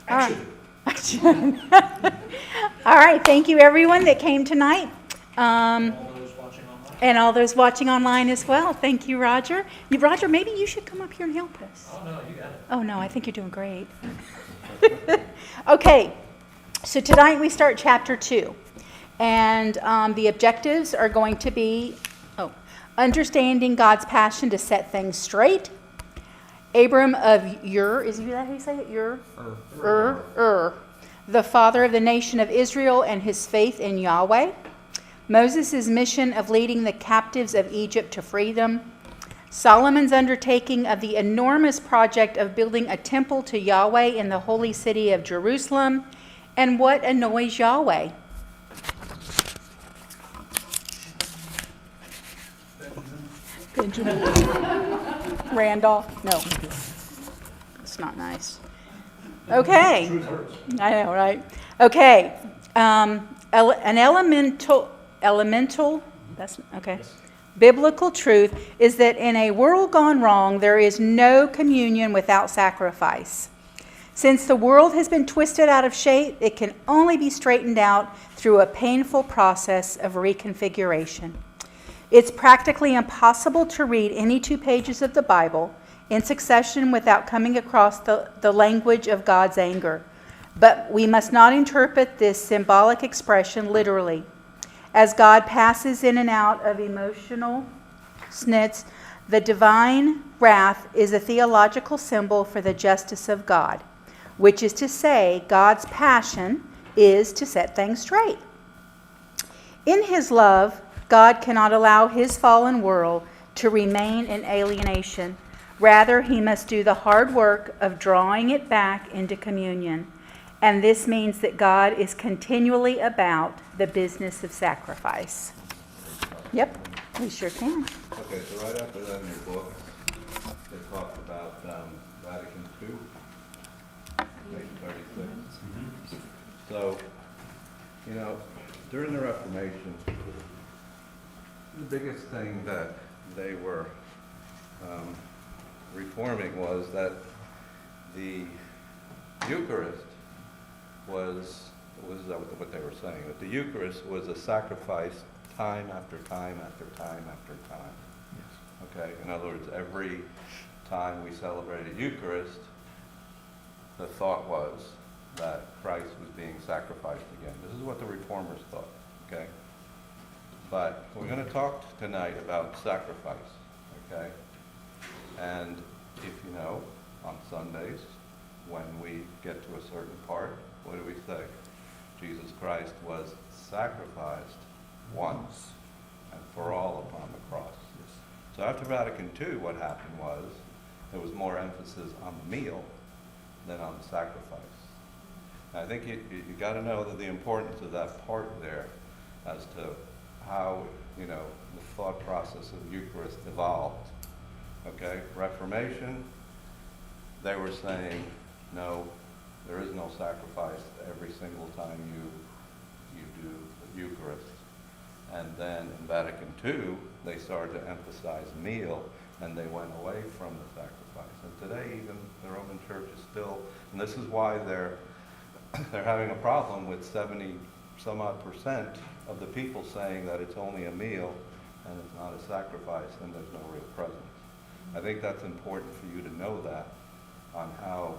Action. All right, thank you everyone that came tonight. And all those watching online as well. Thank you, Roger. Roger, maybe you should come up here and help us. Oh, no, you got it. Oh, no, I think you're doing great. Okay, so tonight we start chapter 2. And the objectives are going to be, understanding God's passion to set things straight. Abram of Ur, is that how you say it? Ur. The father of the nation of Israel and his faith in Yahweh. Moses' mission of leading the captives of Egypt to freedom. Solomon's undertaking of the enormous project of building a temple to Yahweh in the holy city of Jerusalem. And what annoys Yahweh? Benjamin. Randolph? No. It's not nice. Okay. I know, right? Okay. An elemental, that's okay. Biblical truth is that in a world gone wrong, there is no communion without sacrifice. Since the world has been twisted out of shape, it can only be straightened out through a painful process of reconfiguration. It's practically impossible to read any 2 pages of the Bible in succession without coming across the language of God's anger. But we must not interpret this symbolic expression literally. As God passes in and out of emotional snits, the divine wrath is a theological symbol for the justice of God, which is to say, God's passion is to set things straight. In his love, God cannot allow his fallen world to remain in alienation. Rather, he must do the hard work of drawing it back into communion. And this means that God is continually about the business of sacrifice. Yep, we sure can. Okay, so right after that in your book, they talked about Vatican II, page 36. So, during the Reformation, the biggest thing that they were reforming was that the Eucharist was what they were saying, that the Eucharist was a sacrifice time after time after time after time. Yes. Okay, in other words, every time we celebrated Eucharist, the thought was that Christ was being sacrificed again. This is what the Reformers thought, okay? But we're going to talk tonight about sacrifice, okay? And if you know, on Sundays, when we get to a certain part, what do we say? Jesus Christ was sacrificed once and for all upon the cross. So after Vatican II, what happened was there was more emphasis on the meal than on the sacrifice. And I think you got to know that the importance of that part there as to how, the thought process of Eucharist evolved. Okay, Reformation, they were saying, no, there is no sacrifice every single time you do the Eucharist. And then in Vatican II, they started to emphasize meal, and they went away from the sacrifice. And today, even the Roman Church is still, and this is why they're having a problem with 70-some-odd% of the people saying that it's only a meal and it's not a sacrifice and there's no real presence. I think that's important for you to know that on how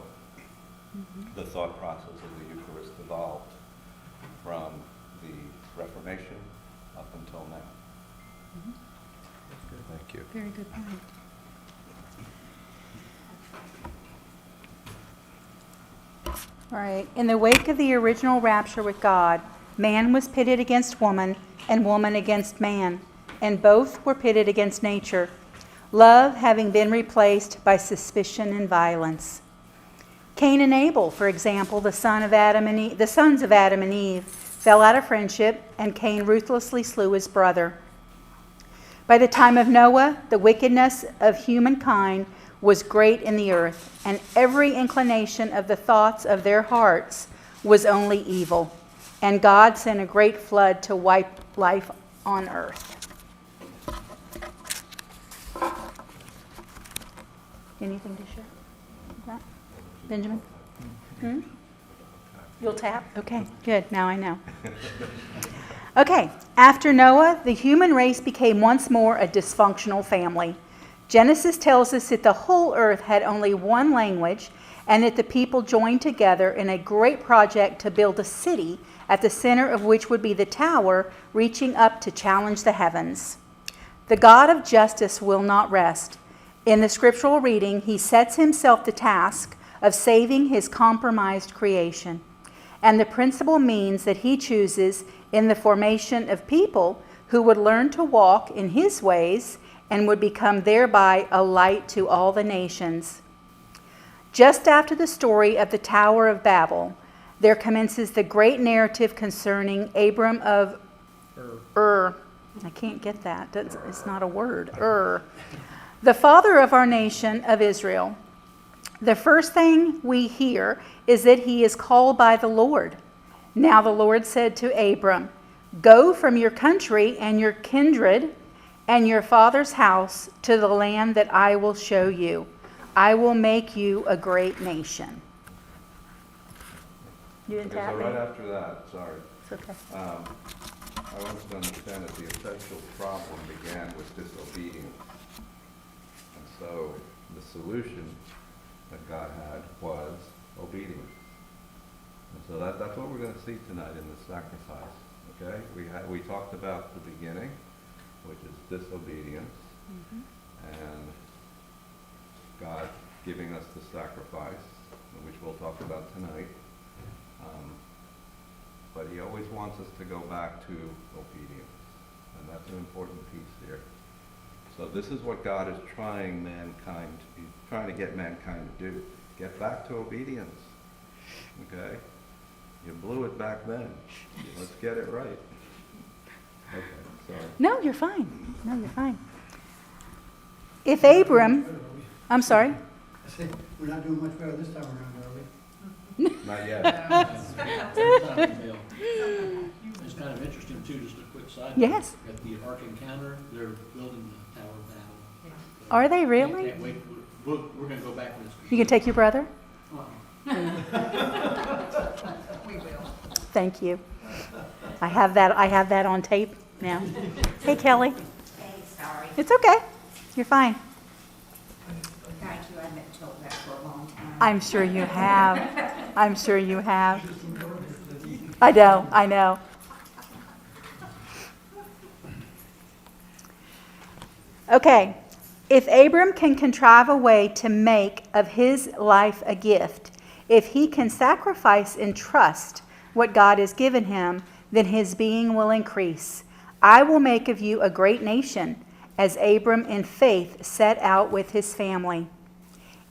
the thought process of the Eucharist evolved from the Reformation up until now. Thank you. Very good point. All right. In the wake of the original rapture with God, man was pitted against woman and woman against man, and both were pitted against nature, love having been replaced by suspicion and violence. Cain and Abel, for example, the sons of Adam and Eve, fell out of friendship, and Cain ruthlessly slew his brother. By the time of Noah, the wickedness of humankind was great in the earth, and every inclination of the thoughts of their hearts was only evil. And God sent a great flood to wipe life on earth. Anything to share? Benjamin? You'll tap? Okay, good. Now I know. Okay, after Noah, the human race became once more a dysfunctional family. Genesis tells us that the whole earth had only one language and that the people joined together in a great project to build a city at the center of which would be the tower reaching up to challenge the heavens. The God of justice will not rest. In the scriptural reading, he sets himself the task of saving his compromised creation. And the principal means that he chooses in the formation of people who would learn to walk in his ways and would become thereby a light to all the nations. Just after the story of the Tower of Babel, there commences the great narrative concerning Abram of Ur. I can't get that. It's not a word. Ur. The father of our nation of Israel. The first thing we hear is that he is called by the Lord. Now the Lord said to Abram, "Go from your country and your kindred and your father's house to the land that I will show you. I will make you a great nation." You didn't Okay, tap so me? right after that, sorry, It's okay. I want us to understand that the essential problem began with disobedience. And so the solution that God had was obedience. And so that's what we're going to see tonight in the sacrifice. Okay? We talked about the beginning, which is disobedience, and God giving us the sacrifice, which we'll talk about tonight. But he always wants us to go back to obedience, and that's an important piece here. So this is what God is trying to get mankind to do. Get back to obedience. Okay? You blew it back then. Let's get it right. Okay, sorry. No, you're fine. No, you're fine. If Abram, I'm sorry. I said, we're not doing much better this time around, are we? Not yet. It's kind of interesting too, just a quick side. Yes. At the Ark Encounter, they're building the Tower of Babel. Are they really? Can't wait, we're gonna go back to this. You can take your brother? Uh-uh. We will. Thank you. I have that on tape now. Hey, Kelly. Hey, sorry. It's okay. You're fine. Thank you. I've been told that for a long time. I'm sure you have. I'm sure you have. I know. Okay. If Abram can contrive a way to make of his life a gift, if he can sacrifice and trust what God has given him, then his being will increase. I will make of you a great nation, as Abram in faith set out with his family.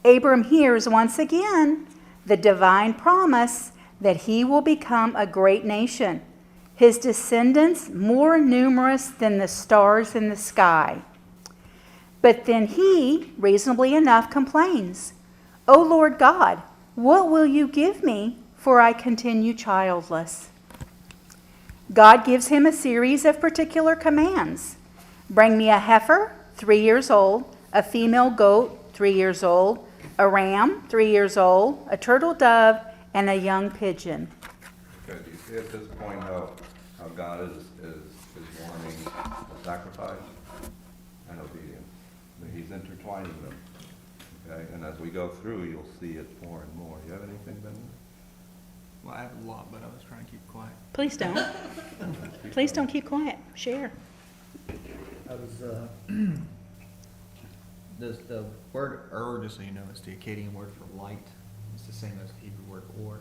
Abram hears once again the divine promise that he will become a great nation, his descendants more numerous than the stars in the sky. But then he, reasonably enough, complains, "O Lord God, what will you give me, for I continue childless?" God gives him a series of particular commands. Bring me a heifer, 3 years old, a female goat, 3 years old, a ram, 3 years old, a turtle dove, and a young pigeon. Okay, do you see at this point how God is wanting the sacrifice and obedience? He's intertwining them. Okay, and as we go through, you'll see it more and more. You have anything, Ben? Well, I have a lot, but I was trying to keep quiet. Please don't. Please don't keep quiet. Share. I was, the word just so you know, is the Akkadian word for light. It's the same as the Hebrew word or.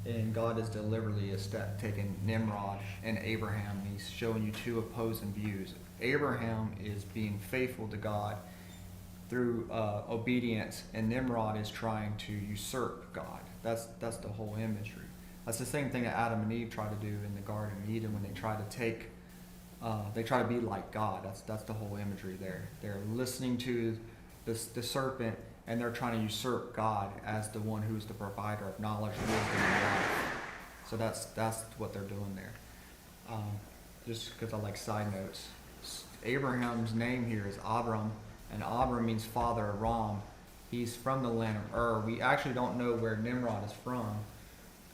And God is deliberately taking Nimrod and Abraham, and he's showing you two opposing views. Abraham is being faithful to God through obedience, and Nimrod is trying to usurp God. That's the whole imagery. That's the same thing that Adam and Eve tried to do in the Garden of Eden when they try to be like God. That's the whole imagery there. They're listening to the serpent, and they're trying to usurp God as the one who's the provider of knowledge, wisdom, and life. So that's what they're doing there. Just because I like side notes, Abraham's name here is Abram, and Abram means father of Ram. He's from the land of Ur. We actually don't know where Nimrod is from.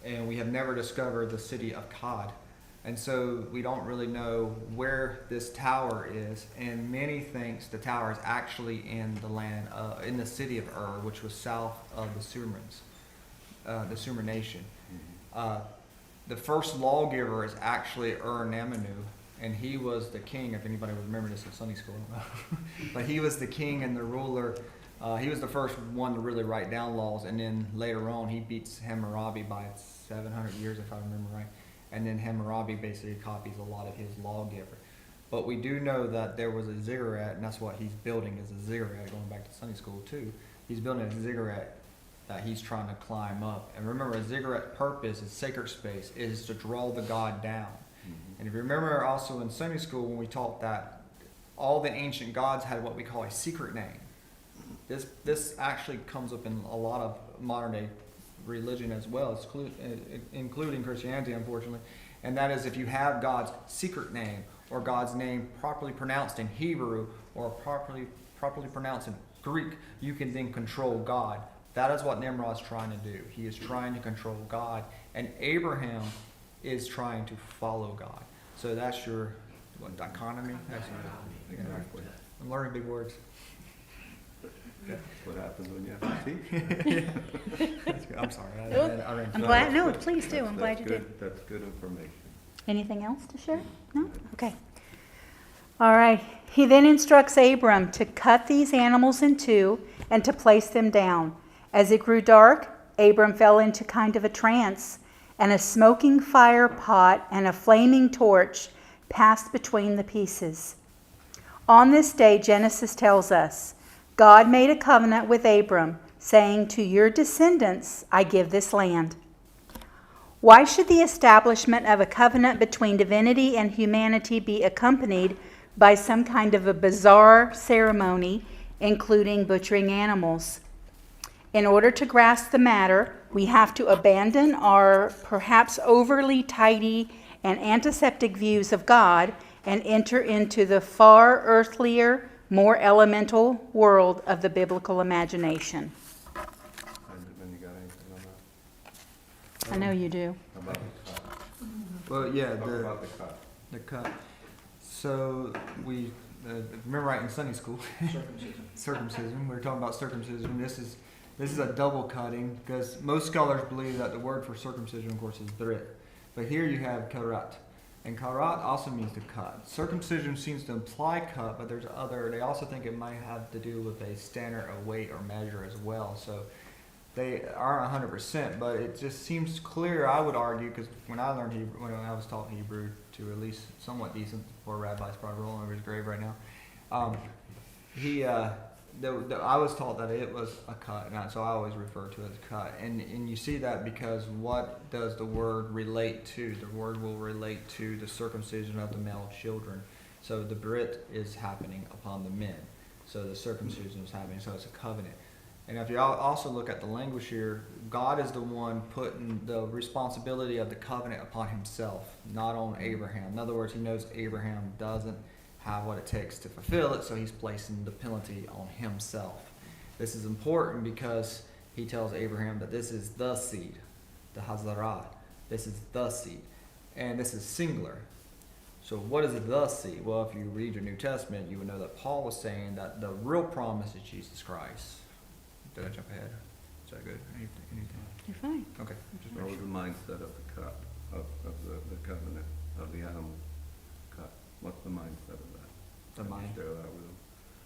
and we have never discovered the city of Cod. And so we don't really know where this tower is, and many thinks the tower is actually in the land, in the city of Ur, which was south of the Sumerans, the Sumer nation. The first lawgiver is actually Ur-Namanu, and he was the king, if anybody would remember this in Sunday school. But he was the king and the ruler. He was the first one to really write down laws, and then later on he beats Hammurabi by 700 years, if I remember right. And then Hammurabi basically copies a lot of his lawgiver. But we do know that there was a ziggurat, and that's what he's building, is a ziggurat, going back to Sunday school too. He's building a ziggurat that he's trying to climb up. And remember, a ziggurat purpose, its sacred space, is to draw the god down. And if you remember also in Sunday school when we taught that all the ancient gods had what we call a secret name. This actually comes up in a lot of modern day religion as well, including Christianity, unfortunately. And that is, if you have God's secret name, or God's name properly pronounced in Hebrew, or properly pronounced in Greek, you can then control God. That is what Nimrod's trying to do. He is trying to control God, and Abraham is trying to follow God. So that's your dichotomy. I'm learning big words. That's what happens when you have to teach. That's good. I'm sorry. I'm glad, no, please do, I'm glad you did. That's good information. Anything else to share? No? Okay. All right. He then instructs Abram to cut these animals in two and to place them down. As it grew dark, Abram fell into kind of a trance, and a smoking fire pot and a flaming torch passed between the pieces. On this day, Genesis tells us, God made a covenant with Abram, saying, to your descendants I give this land. Why should the establishment of a covenant between divinity and humanity be accompanied by some kind of a bizarre ceremony, including butchering animals? In order to grasp the matter, we have to abandon our perhaps overly tidy and antiseptic views of God and enter into the far earthlier, more elemental world of the biblical imagination. And you got anything on that? I know you do. How about the cut? Well, yeah, Talk about the cut. the cut. So we remember right in Sunday school, circumcision. We were talking about circumcision. This is a double cutting, because most scholars believe that the word for circumcision, of course, is brit. But here you have karat. And karat also means to cut. Circumcision seems to imply cut, but they also think it might have to do with a standard of weight or measure as well. So they aren't 100%, but it just seems clear, I would argue, because when I learned Hebrew, when I was taught Hebrew to at least somewhat decent, poor rabbi's probably rolling over his grave right now, I was taught that it was a cut, and so I always refer to it as cut. And you see that because what does the word relate to? The word will relate to the circumcision of the male children. So the brit is happening upon the men. So the circumcision is happening, so it's a covenant. And if you also look at the language here, God is the one putting the responsibility of the covenant upon himself, not on Abraham. In other words, he knows Abraham doesn't have what it takes to fulfill it, so he's placing the penalty on himself. This is important because he tells Abraham that this is the seed, the Hazarah. This is the seed. And this is singular. So what is the seed? Well, if you read your New Testament, you would know that Paul was saying that the real promise is Jesus Christ. Did I jump ahead? Is that good? Anything? You're fine. Okay. What was the mindset of the cut, of the covenant, of the animal cut? What's the mindset of that? The Can you mind. share that with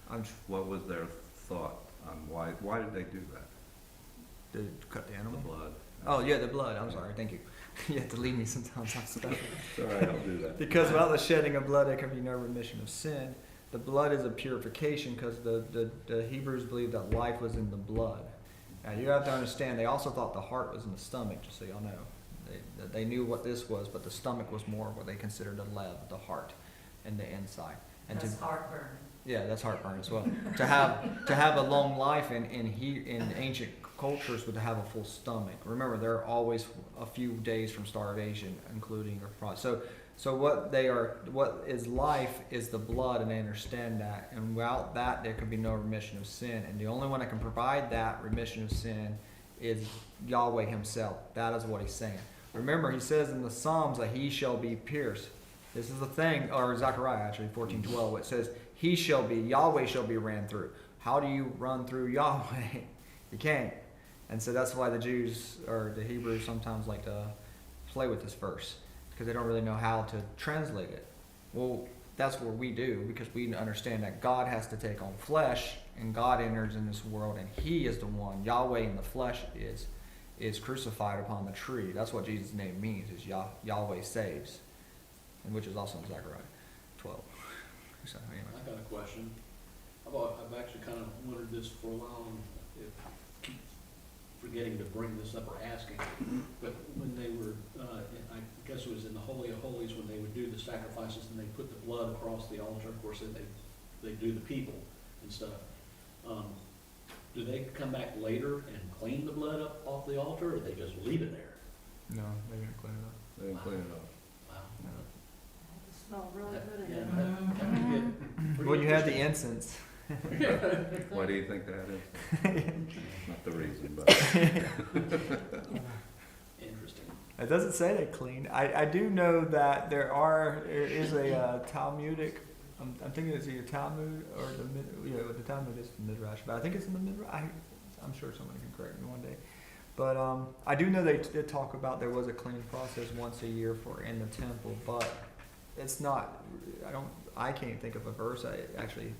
them? What was their thought on why did they do that? Did it cut the The animal? blood. Oh, yeah, the blood. I'm sorry. Thank you. You have to leave me sometimes. I'm special. It's all right, I'll do that. Because without the shedding of blood, there can be no remission of sin. The blood is a purification because the Hebrews believed that life was in the blood. Now, you have to understand, they also thought the heart was in the stomach, just so y'all know. They knew what this was, but the stomach was more what they considered the lev, the heart, and the inside. And That's heartburn. Yeah, that's heartburn as well. to have a long life in ancient cultures would have a full stomach. Remember, they're always a few days from starvation, including so what is life is the blood, and they understand that. And without that, there can be no remission of sin. And the only one that can provide that remission of sin is Yahweh himself. That is what he's saying. Remember, he says in the Psalms that he shall be pierced. This is the thing, or Zechariah actually, 14:12, it says, he shall be, Yahweh shall be ran through. How do you run through Yahweh? You can't. And so that's why the Jews, or the Hebrews, sometimes like to play with this verse, because they don't really know how to translate it. Well, that's what we do, because we understand that God has to take on flesh, and God enters in this world, and he is the one, Yahweh in the flesh is crucified upon the tree. That's what Jesus' name means, is Yahweh saves, and which is also in Zechariah 12. So anyway. I got a question. I've actually kind of wondered this for a while, and keep forgetting to bring this up or asking. But when they were, I guess it was in the Holy of Holies, when they would do the sacrifices and they put the blood across the altar, of course, then they do the people and stuff. Do they come back later and clean the blood up off the altar, or they just leave it there? No, they didn't clean it up. They didn't clean it up. Wow. No. Smell really good in Yeah, it. that would get pretty Well, you had the interesting. incense. Why do you think that is? Not the reason, but. Interesting. It doesn't say they clean. I do know that there is a Talmudic. I'm thinking it's either Talmud or the Talmud is the Midrash, but I think it's in the Midrash. I'm sure someone can correct me one day. But I do know they did talk about there was a cleaning process once a year for in the temple, but it's not. I can't think of a verse that actually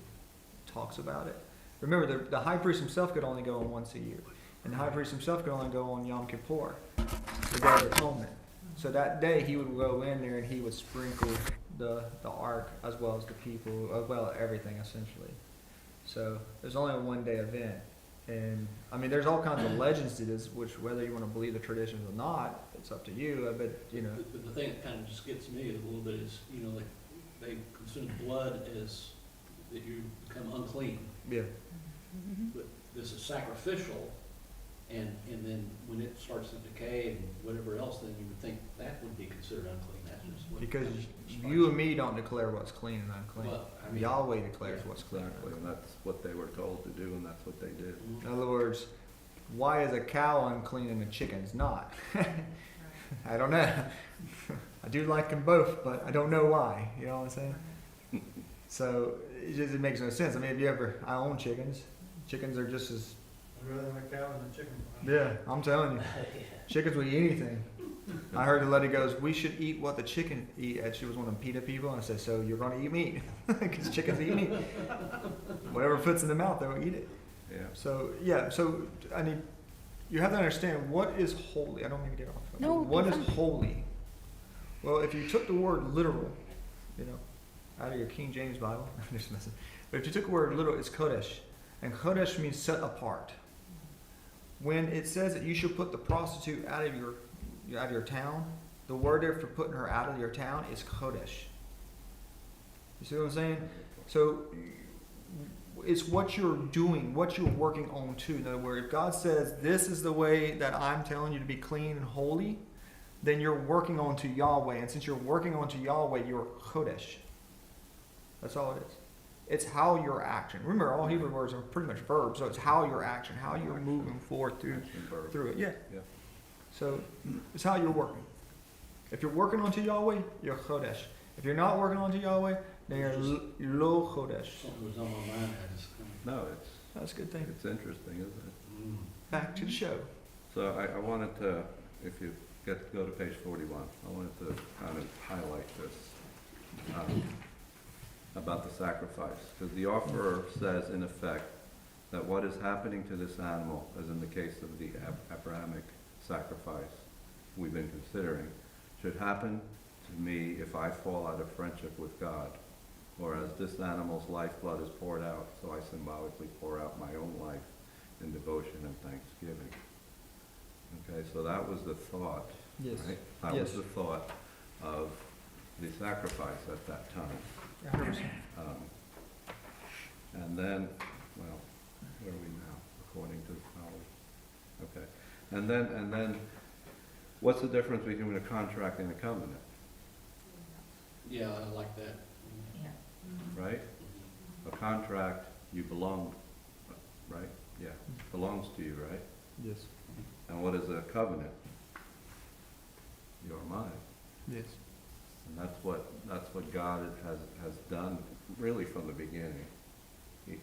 talks about it. Remember, the high priest himself could only go in once a year, and the high priest himself could only go on Yom Kippur, the Day of Atonement. So that day he would go in there and he would sprinkle the ark as well as the people, as well as everything essentially. So there's only a 1-day event, and I mean there's all kinds of legends to this, which whether you want to believe the traditions or not, it's up to you. But you know, But the thing that kind of just gets me a little bit is, like they consume blood as that you become unclean. yeah. But this is sacrificial, and then when it starts to decay and whatever else, then you would think that would be considered unclean. That's just what Because strikes you and me. me don't declare what's clean and unclean. Well, I mean, Yahweh declares what's clean. and Exactly, and unclean. that's what they were told to do, and that's what they did. Mhm. In other words, why is a cow unclean and a chicken's not? I don't know. I do like them both, but I don't know why. You know what I'm saying? So it makes no sense. I mean, I own chickens. Chickens are just as, I'd rather have a cow than a chicken. yeah, I'm telling you. Chickens will eat anything. I heard the lady goes, we should eat what the chicken eat. And she was one of them PETA people. And I said, so you're going to eat meat? Because chickens eat meat. Whatever fits in the mouth, they'll eat it. Yeah. So, you have to understand what is holy. I don't mean to get off. No, What you're is fine. holy? Well, if you took the word literal, out of your King James Bible, I'm just messing. But if you took the word literal, it's Kodesh. And Kodesh means set apart. When it says that you should put the prostitute out of your town, the word there for putting her out of your town is Kodesh. You see what I'm saying? So it's what you're doing, what you're working on too. In other words, if God says this is the way that I'm telling you to be clean and holy, then you're working on to Yahweh. And since you're working on to Yahweh, you're Kodesh. That's all it is. It's how your action. Remember, all Hebrew words are pretty much verbs, so it's how your action, how you're moving forward through it. Yeah. Yeah. So it's how you're working. If you're working onto Yahweh, you're Chodesh. If you're not working onto Yahweh, then you're Lo Chodesh. Something was on my mind. I just No, That's a good thing. it's interesting, isn't it? Back to the show. So I wanted to, if you go to page 41, I wanted to kind of highlight this about the sacrifice. Because the offerer says, in effect, that what is happening to this animal, as in the case of the Abrahamic sacrifice we've been considering, should happen to me if I fall out of friendship with God, or as this animal's lifeblood is poured out, so I symbolically pour out my own life in devotion and thanksgiving. Okay, so that was the thought, Yes. right? That Yes. was the thought of the sacrifice at that time. 100%. And then, well, where are we now, according to the knowledge? Okay, and then, what's the difference between a contract and a covenant, Yeah, I like that. Yeah. right? A contract, you belong, right? Yeah, belongs to you, right? Yes. And what is a covenant? You're mine. Yes. And that's what God has done really from the beginning.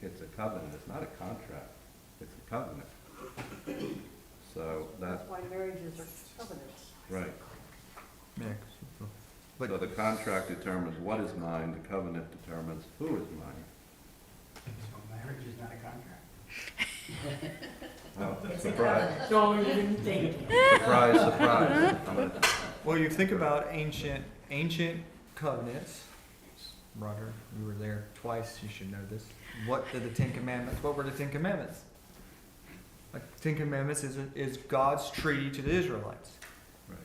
It's a covenant, it's not a contract, it's a covenant. So That's why marriages are covenants. right. Yeah. So But the contract determines what is mine, the covenant determines who is mine. So marriage is not a contract. Well, surprise, Don't even think. surprise, surprise. well, you think about ancient covenants. Roger, you were there twice. You should know this. What did the Ten Commandments? What were the Ten Commandments? The Ten Commandments is God's treaty to the Israelites. Right.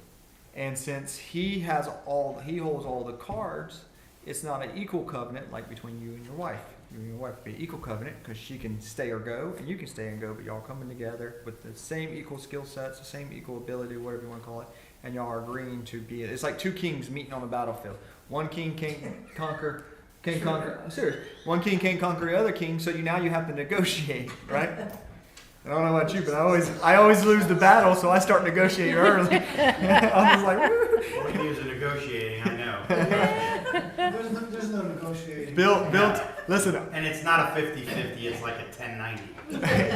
And since he holds all the cards, it's not an equal covenant like between you and your wife. You and your wife would be an equal covenant because she can stay or go, and you can stay and go, but y'all coming together with the same equal skill sets, the same equal ability, whatever you want to call it, and y'all are agreeing to be. It's like two kings meeting on the battlefield. One king can't conquer. I'm serious. One king can't conquer the other king, so now you have to negotiate, right? I don't know about you, but I always lose the battle, so I start negotiating early. I'm just like, woo. All the years of negotiating, I know. There's no negotiating. Bill, listen. And it's not a 50-50, it's like a 10-90.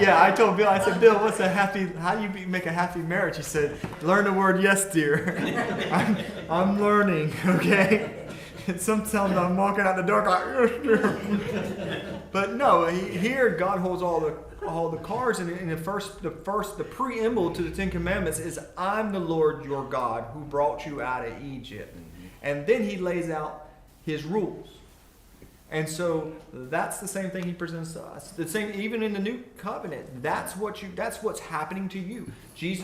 Yeah, I told Bill, I said, Bill, how do you make a happy marriage? He said, learn the word yes, dear. I'm learning, okay? And sometimes I'm walking out the door like, but no, here God holds all the cards, and in the preamble to the Ten Commandments is, I'm the Lord your God who brought you out of Egypt. And then he lays out his rules. And so that's the same thing he presents to us. The same, even in the new covenant, that's what's happening to you. Jesus